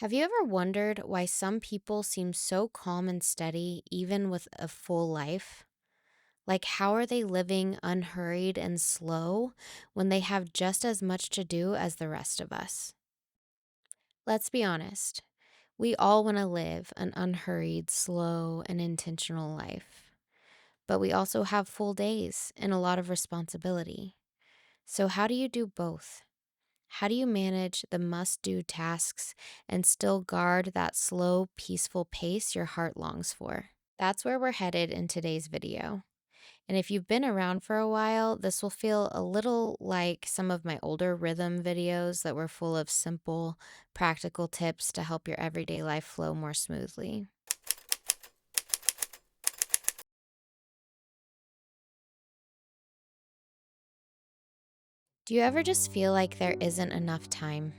Have you ever wondered why some people seem so calm and steady even with a full life? Like, how are they living unhurried and slow when they have just as much to do as the rest of us? Let's be honest. We all want to live an unhurried, slow, and intentional life. But we also have full days and a lot of responsibility. So, how do you do both? How do you manage the must do tasks and still guard that slow, peaceful pace your heart longs for? That's where we're headed in today's video. And if you've been around for a while, this will feel a little like some of my older rhythm videos that were full of simple, practical tips to help your everyday life flow more smoothly. Do you ever just feel like there isn't enough time?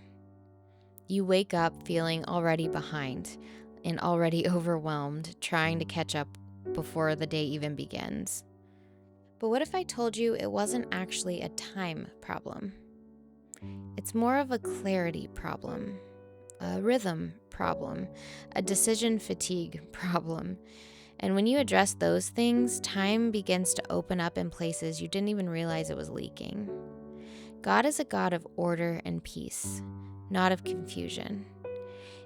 You wake up feeling already behind and already overwhelmed, trying to catch up before the day even begins. But what if I told you it wasn't actually a time problem? It's more of a clarity problem, a rhythm problem, a decision fatigue problem. And when you address those things, time begins to open up in places you didn't even realize it was leaking. God is a God of order and peace, not of confusion.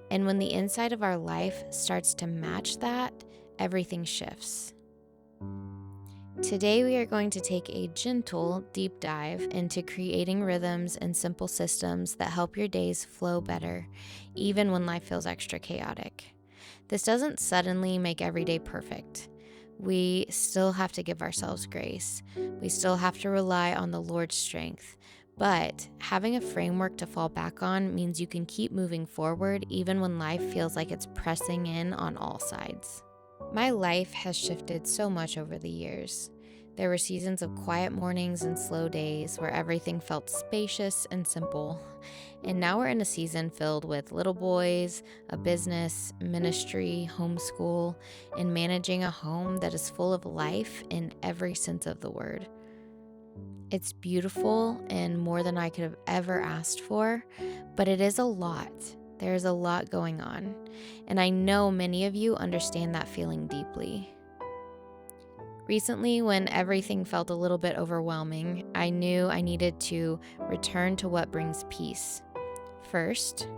And when the inside of our life starts to match that, everything shifts. Today, we are going to take a gentle, deep dive into creating rhythms and simple systems that help your days flow better, even when life feels extra chaotic. This doesn't suddenly make every day perfect. We still have to give ourselves grace. We still have to rely on the Lord's strength. But having a framework to fall back on means you can keep moving forward even when life feels like it's pressing in on all sides. My life has shifted so much over the years. There were seasons of quiet mornings and slow days where everything felt spacious and simple. And now we're in a season filled with little boys, a business, ministry, homeschool, and managing a home that is full of life in every sense of the word. It's beautiful and more than I could have ever asked for, but it is a lot. There's a lot going on, and I know many of you understand that feeling deeply. Recently, when everything felt a little bit overwhelming, I knew I needed to return to what brings peace. First,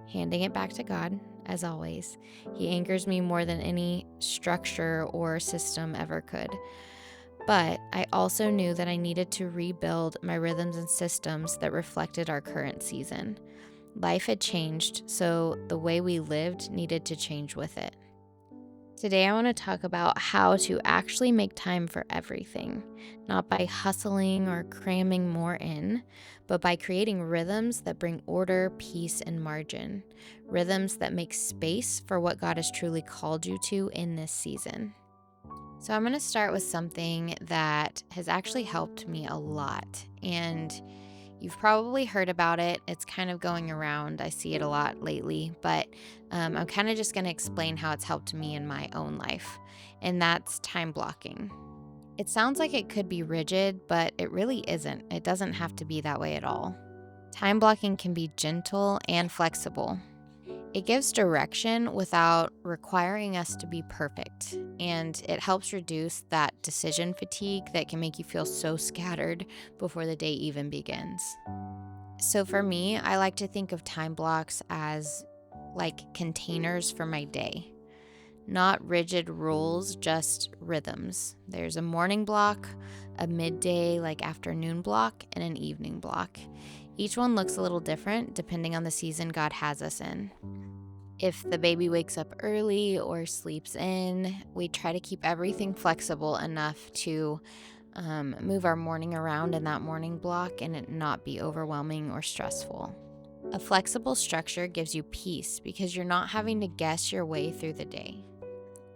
handing it back to God, as always. He anchors me more than any structure or system ever could. But I also knew that I needed to rebuild my rhythms and systems that reflected our current season. Life had changed, so the way we lived needed to change with it. Today, I want to talk about how to actually make time for everything, not by hustling or cramming more in, but by creating rhythms that bring order, peace, and margin. Rhythms that make space for what God has truly called you to in this season. So, I'm going to start with something that has actually helped me a lot. And you've probably heard about it. It's kind of going around. I see it a lot lately, but I'm kind of just going to explain how it's helped me in my own life. And that's time blocking. It sounds like it could be rigid, but it really isn't. It doesn't have to be that way at all. Time blocking can be gentle and flexible. It gives direction without requiring us to be perfect, and it helps reduce that decision fatigue that can make you feel so scattered before the day even begins. So for me, I like to think of time blocks as like containers for my day. Not rigid rules, just rhythms. There's a morning block, a midday, like afternoon block, and an evening block. Each one looks a little different depending on the season God has us in. If the baby wakes up early or sleeps in, we try to keep everything flexible enough to move our morning around in that morning block and it not be overwhelming or stressful. A flexible structure gives you peace because you're not having to guess your way through the day.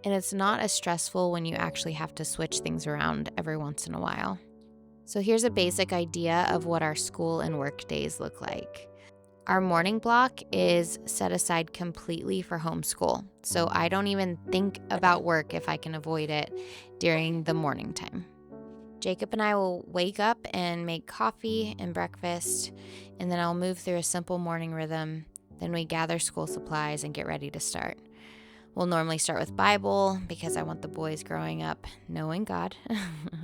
And it's not as stressful when you actually have to switch things around every once in a while. So here's a basic idea of what our school and work days look like. Our morning block is set aside completely for homeschool, so I don't even think about work if I can avoid it during the morning time. Jacob and I will wake up and make coffee and breakfast, and then I'll move through a simple morning rhythm. Then we gather school supplies and get ready to start. We'll normally start with Bible because I want the boys growing up knowing God,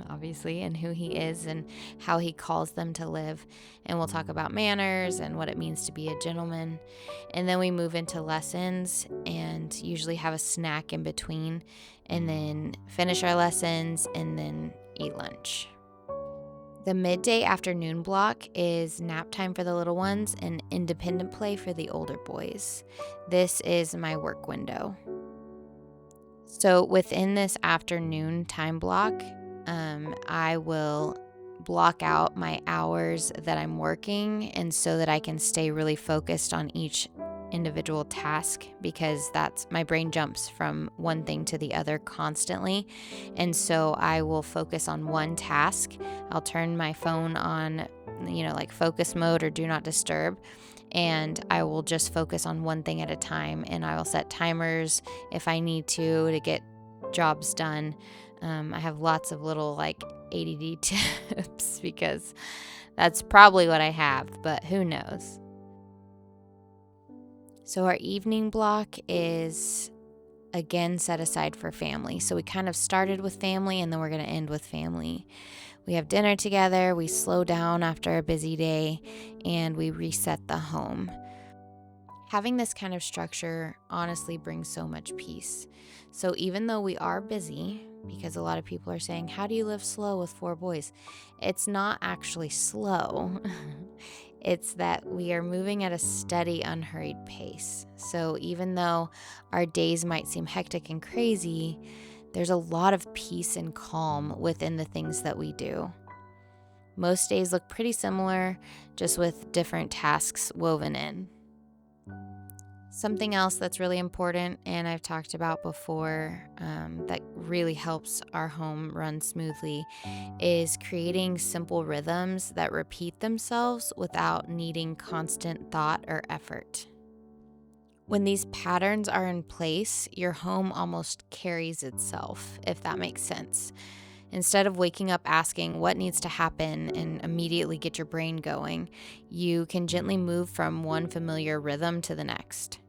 obviously, and who He is and how He calls them to live. And we'll talk about manners and what it means to be a gentleman. And then we move into lessons and usually have a snack in between, and then finish our lessons and then eat lunch. The midday afternoon block is nap time for the little ones and independent play for the older boys. This is my work window. So within this afternoon time block, I will block out my hours that I'm working, and so that I can stay really focused on each individual task, because that's my brain jumps from one thing to the other constantly. And so I will focus on one task. I'll turn my phone on, like focus mode or do not disturb, and I will just focus on one thing at a time. And I will set timers if I need to get jobs done. I have lots of little ADD tips because that's probably what I have, but who knows? So our evening block is again set aside for family. So we kind of started with family and then we're going to end with family. We have dinner together, we slow down after a busy day, and we reset the home. Having this kind of structure honestly brings so much peace. So even though we are busy, because a lot of people are saying, how do you live slow with 4 boys? It's not actually slow. It's that we are moving at a steady, unhurried pace. So even though our days might seem hectic and crazy, there's a lot of peace and calm within the things that we do. Most days look pretty similar, just with different tasks woven in. Something else that's really important, and I've talked about before, that really helps our home run smoothly, is creating simple rhythms that repeat themselves without needing constant thought or effort. When these patterns are in place, your home almost carries itself, if that makes sense. Instead of waking up asking what needs to happen and immediately get your brain going, you can gently move from one familiar rhythm to the next.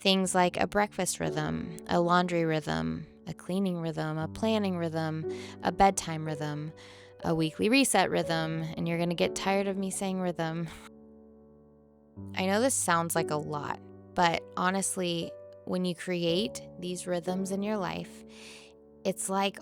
Things like a breakfast rhythm, a laundry rhythm, a cleaning rhythm, a planning rhythm, a bedtime rhythm, a weekly reset rhythm, and you're going to get tired of me saying rhythm. I know this sounds like a lot, but honestly, when you create these rhythms in your life, it's like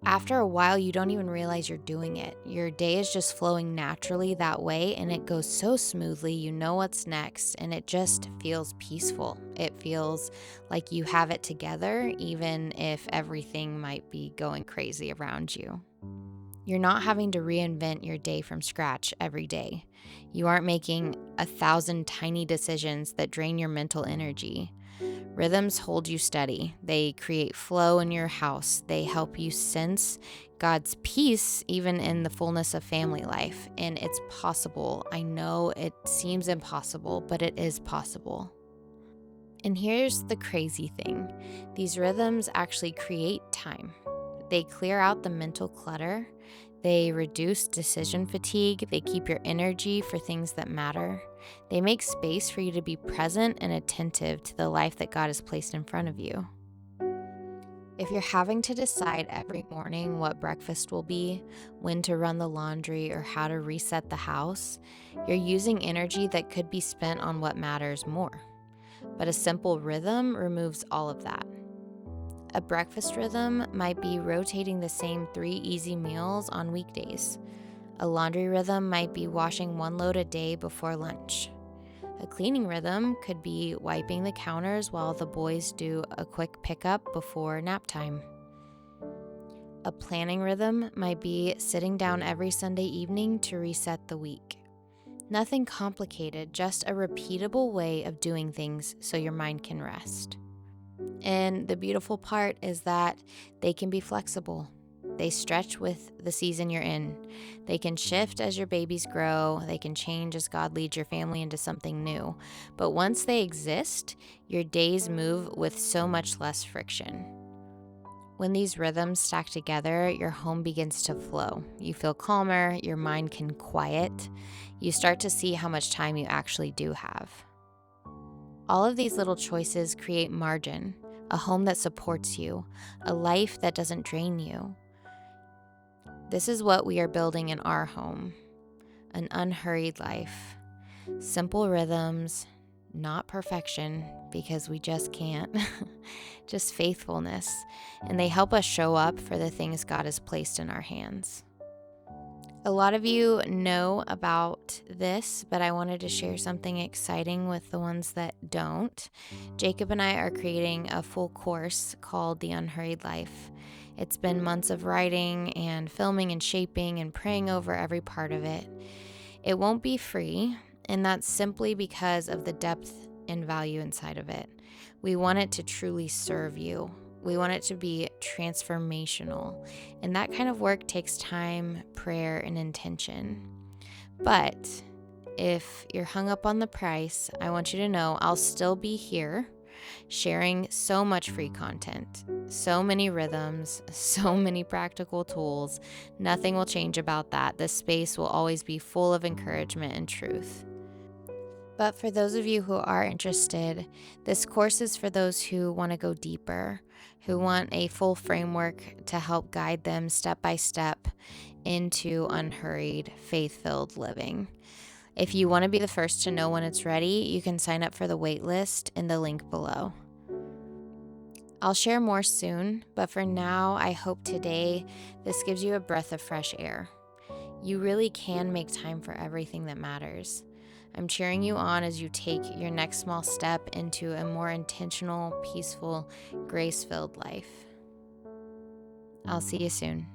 after a while, you don't even realize you're doing it. Your day is just flowing naturally that way, and it goes so smoothly. You know what's next, and it just feels peaceful. It feels like you have it together, even if everything might be going crazy around you. You're not having to reinvent your day from scratch every day. You aren't making 1,000 tiny decisions that drain your mental energy. Rhythms hold you steady. They create flow in your house. They help you sense God's peace even in the fullness of family life. And it's possible. I know it seems impossible, but it is possible. And here's the crazy thing. These rhythms actually create time. They clear out the mental clutter. They reduce decision fatigue. They keep your energy for things that matter. They make space for you to be present and attentive to the life that God has placed in front of you. If you're having to decide every morning what breakfast will be, when to run the laundry, or how to reset the house, you're using energy that could be spent on what matters more. But a simple rhythm removes all of that. A breakfast rhythm might be rotating the same 3 easy meals on weekdays. A laundry rhythm might be washing 1 load a day before lunch. A cleaning rhythm could be wiping the counters while the boys do a quick pickup before nap time. A planning rhythm might be sitting down every Sunday evening to reset the week. Nothing complicated, just a repeatable way of doing things so your mind can rest. And the beautiful part is that they can be flexible. They stretch with the season you're in. They can shift as your babies grow. They can change as God leads your family into something new. But once they exist, your days move with so much less friction. When these rhythms stack together, your home begins to flow. You feel calmer, your mind can quiet. You start to see how much time you actually do have. All of these little choices create margin, a home that supports you, a life that doesn't drain you. This is what we are building in our home, an unhurried life. Simple rhythms, not perfection, because we just can't, just faithfulness, and they help us show up for the things God has placed in our hands. A lot of you know about this, but I wanted to share something exciting with the ones that don't. Jacob and I are creating a full course called The Unhurried Life. It's been months of writing and filming and shaping and praying over every part of it. It won't be free, and that's simply because of the depth and value inside of it. We want it to truly serve you. We want it to be transformational, and that kind of work takes time, prayer, and intention. But if you're hung up on the price, I want you to know I'll still be here sharing so much free content, so many rhythms, so many practical tools. Nothing will change about that. This space will always be full of encouragement and truth. But for those of you who are interested, this course is for those who want to go deeper, who want a full framework to help guide them step by step into unhurried, faith-filled living. If you want to be the first to know when it's ready, you can sign up for the wait list in the link below. I'll share more soon, but for now, I hope today this gives you a breath of fresh air. You really can make time for everything that matters. I'm cheering you on as you take your next small step into a more intentional, peaceful, grace-filled life. I'll see you soon.